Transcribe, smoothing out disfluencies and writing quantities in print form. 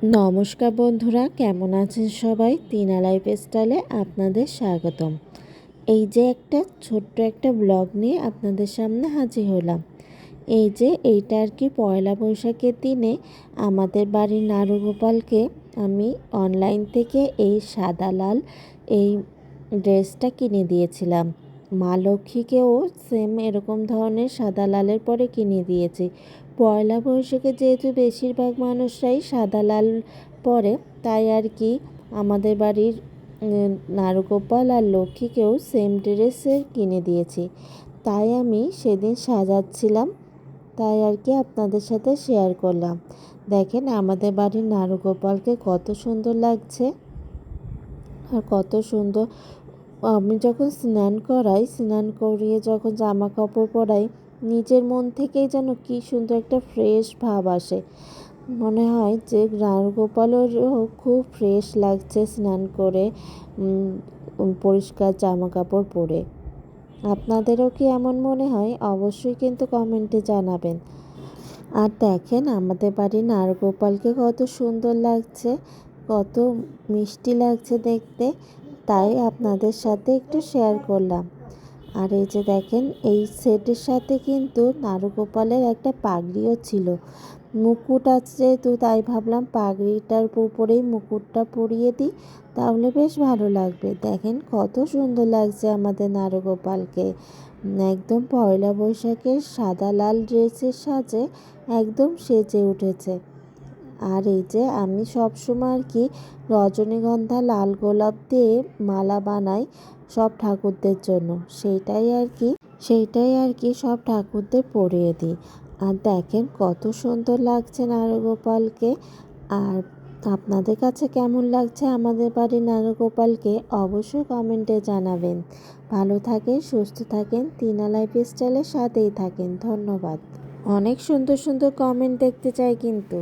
নমস্কার বন্ধুরা, কেমন আছেন সবাই? টিনা লাইফস্টাইলে আপনাদের স্বাগতম। এই যে ছোট্ট একটা ব্লগ নিয়ে আপনাদের সামনে হাজির হলাম। এইটা আর কি পয়লা বৈশাখের দিনে আমাদের বাড়ির নারুগোপালকে আমি অনলাইন থেকে এই সাদা লাল এই ড্রেসটা কিনে দিয়েছিলাম। মা লক্ষ্মীকেও সেম এরকম ধরনের সাদা লালের পরে কিনে দিয়েছি। পয়লা বৈশাখে যেহেতু বেশিরভাগ মানুষরাই সাদা লাল পরে, তাই আর কি আমাদের বাড়ির নারুগোপাল আর লক্ষ্মীকেও সেম ড্রেসের কিনে দিয়েছি। তাই আমি সেদিন সাজাচ্ছিলাম, তাই আর কি আপনাদের সাথে শেয়ার করলাম। দেখেন আমাদের বাড়ির নারুগোপালকে কত সুন্দর লাগছে আর কত সুন্দর। আমি যখন স্নান করিয়ে যখন জামা কাপড় পরাই, নিজের মন থেকেই যেন কি সুন্দর একটা ফ্রেশ ভাব আসে। মনে হয় যে নারুগোপালেরও খুব ফ্রেশ লাগছে স্নান করে, পরিষ্কার জামা কাপড় পরে। আপনাদেরও কি এমন মনে হয়? অবশ্যই কিন্তু কমেন্টে জানাবেন। আর দেখেন আমাদের বাড়ির নারগোপালকে কত সুন্দর লাগছে, কত মিষ্টি লাগছে দেখতে, তাই আপনাদের সাথে একটু শেয়ার করলাম। আর এই যে দেখেন এই সেটের সাথে কিন্তু নারগোপালের একটা পাগড়িও ছিল। মুকুট আছে তো তাই ভাবলাম পাগড়িটার উপরেই মুকুটটা পরিয়ে দিই, তাহলে বেশ ভালো লাগবে। দেখেন কত সুন্দর লাগছে আমাদের নারগোপালকে, একদম পয়লা বৈশাখের সাদা লাল ড্রেসের সাজে একদম সেজে উঠেছে। আর এই যে আমি সবসময় আর কি রজনীগন্ধা লাল গোলাপ দিয়ে মালা বানাই সব ঠাকুরদের জন্য, সেইটাই আর কি সব ঠাকুরদের পরিয়ে দিই। আর দেখেন কত সুন্দর লাগছে নারগোপালকে। আর আপনাদের কাছে কেমন লাগছে আমাদের বাড়ির নারগোপালকে অবশ্যই কমেন্টে জানাবেন। ভালো থাকেন, সুস্থ থাকেন, টিনা লাইফস্টাইলের সাথেই থাকেন। ধন্যবাদ। অনেক সুন্দর সুন্দর কমেন্ট দেখতে চাই কিন্তু।